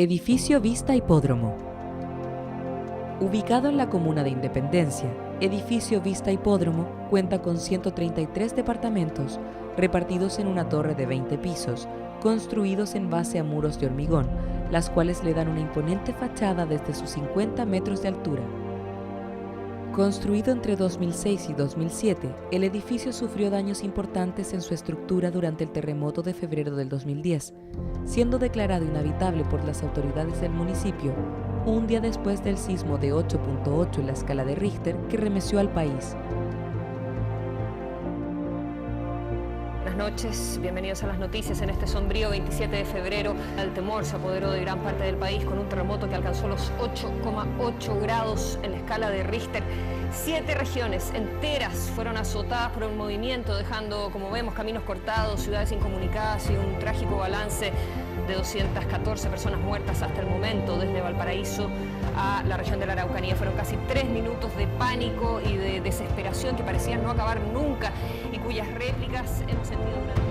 Edificio Vista Hipódromo. Ubicado en la comuna de Independencia, Edificio Vista Hipódromo cuenta con 133 departamentos repartidos en una torre de 20 pisos, construidos en base a muros de hormigón, las cuales le dan una imponente fachada desde sus 50 metros de altura. Construido entre 2006 y 2007, el edificio sufrió daños importantes en su estructura durante el terremoto de febrero del 2010, siendo declarado inhabitable por las autoridades del municipio un día después del sismo de 8.8 en la escala de Richter que remeció al país. Buenas noches, bienvenidos a las noticias en este sombrío 27 de febrero. El temor se apoderó de gran parte del país con un terremoto que alcanzó los 8,8 grados en la escala de Richter. 7 regiones enteras fueron azotadas por un movimiento, dejando, como vemos, caminos cortados, ciudades incomunicadas y un trágico balance de 214 personas muertas hasta el momento. Desde Valparaíso a la región de la Araucanía fueron casi 3 minutos de pánico y de desesperación que parecían no acabar nunca y cuyas réplicas hemos sentido durante...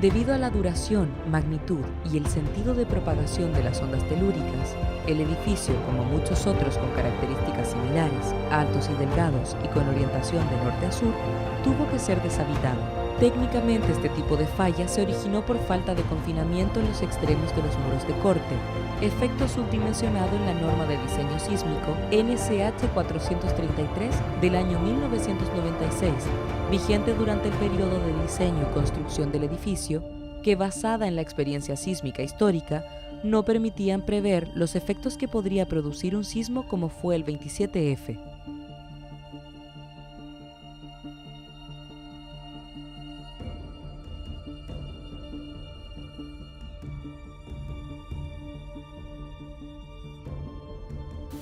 Debido a la duración, magnitud y el sentido de propagación de las ondas telúricas, el edificio, como muchos otros con características similares, altos y delgados y con orientación de norte a sur, tuvo que ser deshabitado. Técnicamente, este tipo de falla se originó por falta de confinamiento en los extremos de los muros de corte, efecto subdimensionado en la norma de diseño sísmico NCH 433 del año 1996, vigente durante el periodo de diseño y construcción del edificio, que basada en la experiencia sísmica histórica, no permitían prever los efectos que podría producir un sismo como fue el 27F.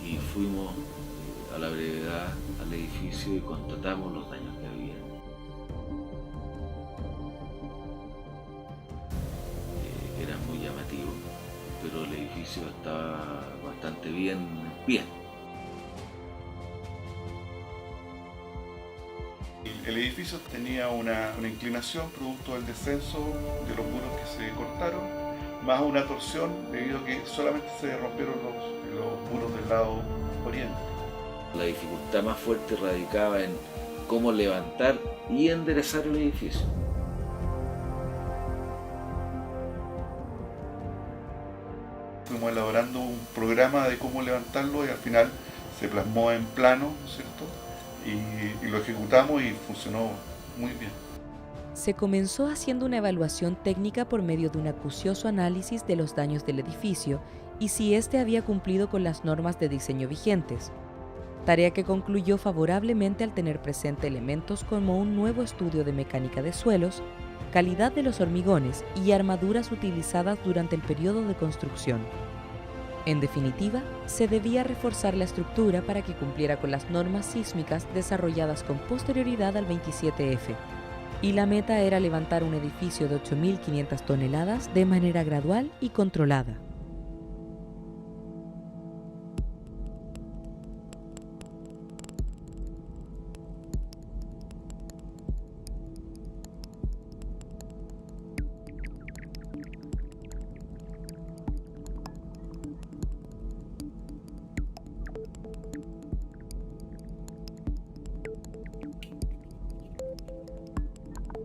Y fuimos a la brevedad al edificio y constatamos los daños que había. Era muy llamativo, pero el edificio estaba bastante bien en pie. El edificio tenía una inclinación producto del descenso de los muros que se cortaron, más una torsión debido a que solamente se rompieron los muros del lado oriente. La dificultad más fuerte radicaba en cómo levantar y enderezar el edificio. Fuimos elaborando un programa de cómo levantarlo y al final se plasmó en plano, ¿cierto? Y lo ejecutamos y funcionó muy bien. Se comenzó haciendo una evaluación técnica por medio de un acucioso análisis de los daños del edificio y si éste había cumplido con las normas de diseño vigentes, tarea que concluyó favorablemente al tener presente elementos como un nuevo estudio de mecánica de suelos, calidad de los hormigones y armaduras utilizadas durante el periodo de construcción. En definitiva, se debía reforzar la estructura para que cumpliera con las normas sísmicas desarrolladas con posterioridad al 27F, y la meta era levantar un edificio de 8.500 toneladas de manera gradual y controlada.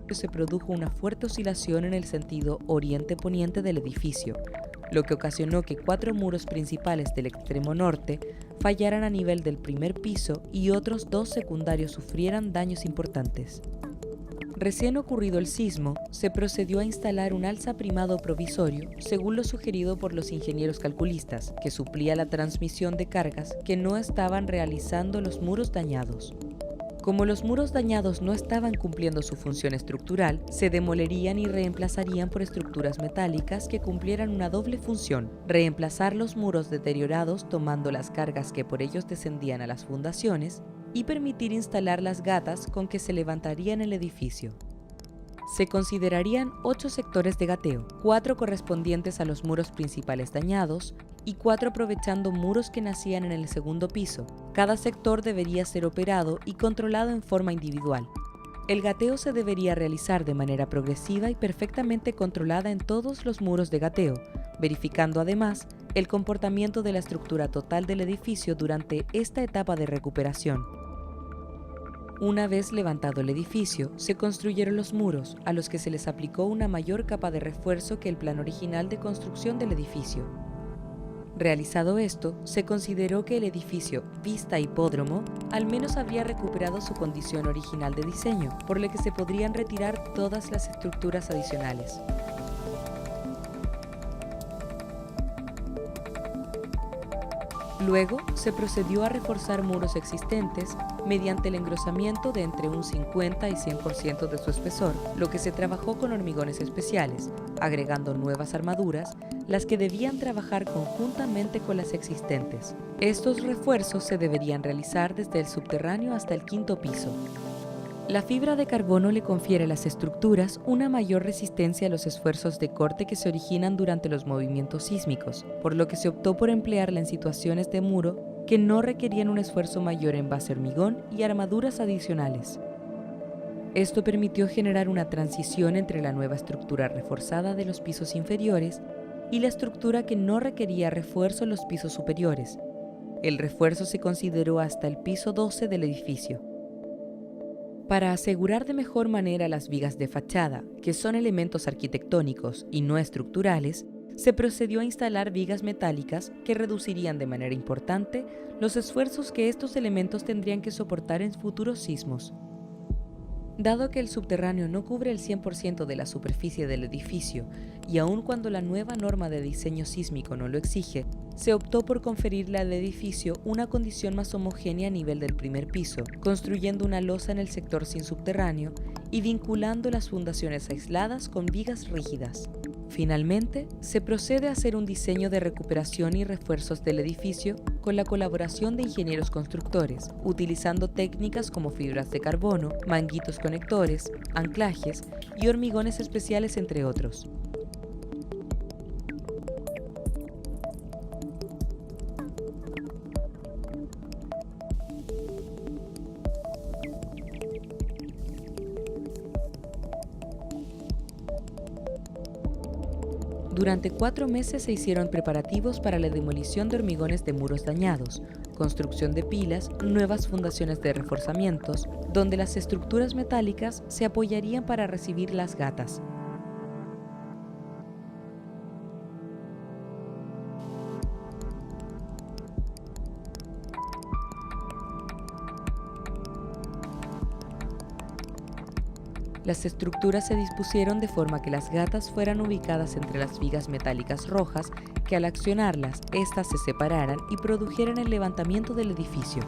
Se produjo una fuerte oscilación en el sentido oriente-poniente del edificio, lo que ocasionó que 4 muros principales del extremo norte fallaran a nivel del primer piso y otros 2 secundarios sufrieran daños importantes. Recién ocurrido el sismo, se procedió a instalar un alza primado provisorio, según lo sugerido por los ingenieros calculistas, que suplía la transmisión de cargas que no estaban realizando los muros dañados. Como los muros dañados no estaban cumpliendo su función estructural, se demolerían y reemplazarían por estructuras metálicas que cumplieran una doble función: reemplazar los muros deteriorados tomando las cargas que por ellos descendían a las fundaciones y permitir instalar las gatas con que se levantarían el edificio. se considerarían 8 sectores de gateo, 4 correspondientes a los muros principales dañados y 4 aprovechando muros que nacían en el segundo piso. Cada sector debería ser operado y controlado en forma individual. El gateo se debería realizar de manera progresiva y perfectamente controlada en todos los muros de gateo, verificando además el comportamiento de la estructura total del edificio durante esta etapa de recuperación. Una vez levantado el edificio, se construyeron los muros, a los que se les aplicó una mayor capa de refuerzo que el plan original de construcción del edificio. Realizado esto, se consideró que el edificio Vista Hipódromo al menos habría recuperado su condición original de diseño, por lo que se podrían retirar todas las estructuras adicionales. Luego, se procedió a reforzar muros existentes mediante el engrosamiento de entre un 50 y 100% de su espesor, lo que se trabajó con hormigones especiales, agregando nuevas armaduras, las que debían trabajar conjuntamente con las existentes. Estos refuerzos se deberían realizar desde el subterráneo hasta el 5º piso. La fibra de carbono le confiere a las estructuras una mayor resistencia a los esfuerzos de corte que se originan durante los movimientos sísmicos, por lo que se optó por emplearla en situaciones de muro que no requerían un esfuerzo mayor en base hormigón y armaduras adicionales. Esto permitió generar una transición entre la nueva estructura reforzada de los pisos inferiores y la estructura que no requería refuerzo en los pisos superiores. El refuerzo se consideró hasta el piso 12 del edificio. Para asegurar de mejor manera las vigas de fachada, que son elementos arquitectónicos y no estructurales, se procedió a instalar vigas metálicas que reducirían de manera importante los esfuerzos que estos elementos tendrían que soportar en futuros sismos. Dado que el subterráneo no cubre el 100% de la superficie del edificio y aun cuando la nueva norma de diseño sísmico no lo exige, se optó por conferirle al edificio una condición más homogénea a nivel del primer piso, construyendo una losa en el sector sin subterráneo y vinculando las fundaciones aisladas con vigas rígidas. Finalmente, se procede a hacer un diseño de recuperación y refuerzos del edificio con la colaboración de ingenieros constructores, utilizando técnicas como fibras de carbono, manguitos conectores, anclajes y hormigones especiales, entre otros. Durante 4 meses se hicieron preparativos para la demolición de hormigones de muros dañados, construcción de pilas, nuevas fundaciones de reforzamientos, donde las estructuras metálicas se apoyarían para recibir las gatas. Las estructuras se dispusieron de forma que las gatas fueran ubicadas entre las vigas metálicas rojas que al accionarlas, éstas se separaran y produjeran el levantamiento del edificio.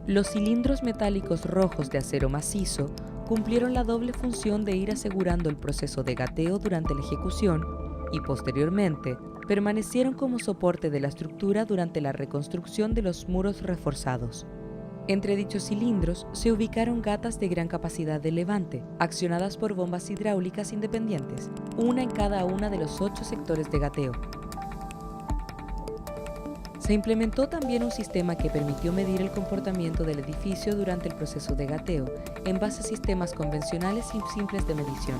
Los cilindros metálicos rojos de acero macizo cumplieron la doble función de ir asegurando el proceso de gateo durante la ejecución y, posteriormente, permanecieron como soporte de la estructura durante la reconstrucción de los muros reforzados. Entre dichos cilindros se ubicaron gatas de gran capacidad de levante, accionadas por bombas hidráulicas independientes, una en cada uno de los 8 sectores de gateo. Se implementó también un sistema que permitió medir el comportamiento del edificio durante el proceso de gateo, en base a sistemas convencionales y simples de medición.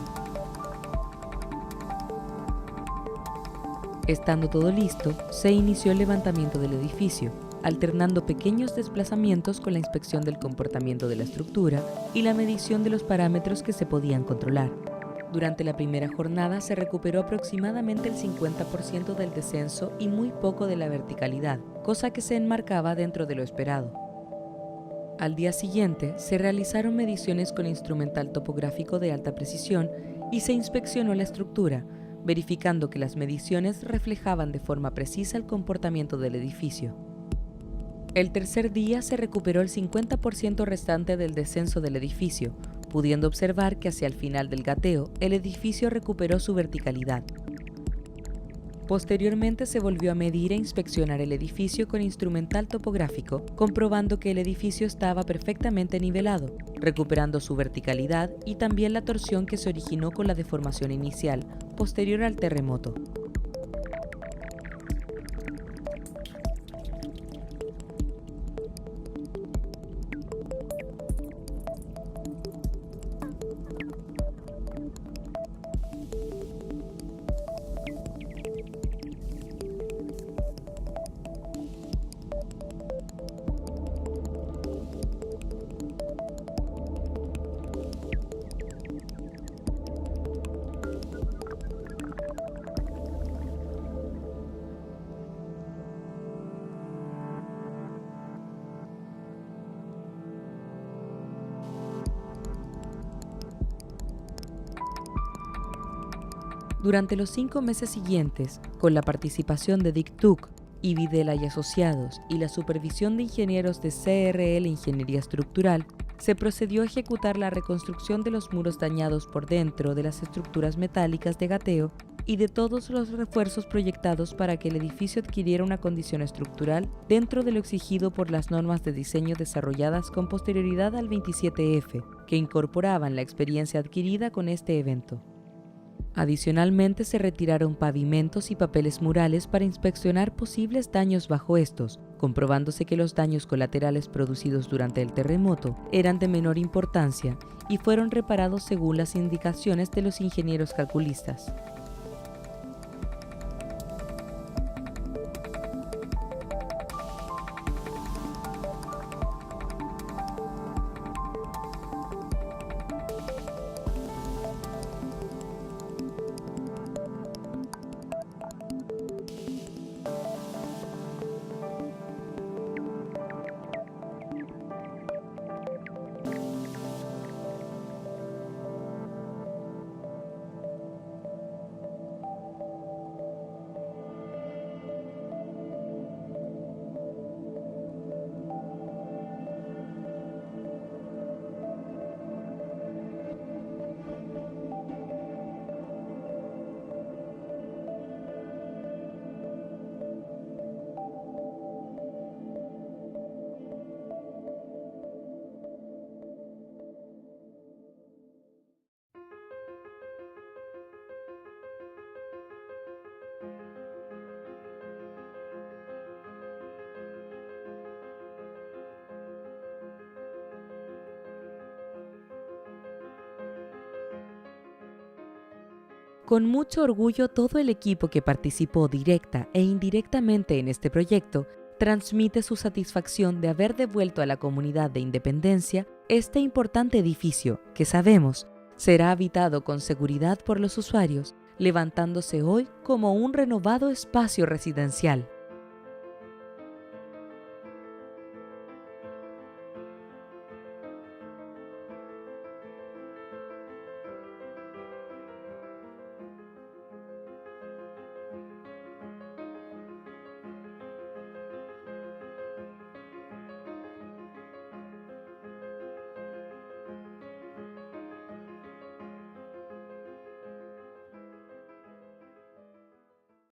Estando todo listo, se inició el levantamiento del edificio, alternando pequeños desplazamientos con la inspección del comportamiento de la estructura y la medición de los parámetros que se podían controlar. Durante la primera jornada se recuperó aproximadamente el 50% del descenso y muy poco de la verticalidad, cosa que se enmarcaba dentro de lo esperado. Al día siguiente se realizaron mediciones con instrumental topográfico de alta precisión y se inspeccionó la estructura, verificando que las mediciones reflejaban de forma precisa el comportamiento del edificio. El tercer día se recuperó el 50% restante del descenso del edificio, pudiendo observar que hacia el final del gateo el edificio recuperó su verticalidad. Posteriormente se volvió a medir e inspeccionar el edificio con instrumental topográfico, comprobando que el edificio estaba perfectamente nivelado, recuperando su verticalidad y también la torsión que se originó con la deformación inicial, posterior al terremoto. Durante los 5 meses siguientes, con la participación de DICTUC, y Videla y Asociados y la supervisión de ingenieros de CRL Ingeniería Estructural, se procedió a ejecutar la reconstrucción de los muros dañados por dentro de las estructuras metálicas de gateo y de todos los refuerzos proyectados para que el edificio adquiriera una condición estructural dentro de lo exigido por las normas de diseño desarrolladas con posterioridad al 27F, que incorporaban la experiencia adquirida con este evento. Adicionalmente, se retiraron pavimentos y papeles murales para inspeccionar posibles daños bajo estos, comprobándose que los daños colaterales producidos durante el terremoto eran de menor importancia y fueron reparados según las indicaciones de los ingenieros calculistas. Con mucho orgullo, todo el equipo que participó directa e indirectamente en este proyecto transmite su satisfacción de haber devuelto a la comunidad de Independencia este importante edificio que sabemos será habitado con seguridad por los usuarios, levantándose hoy como un renovado espacio residencial.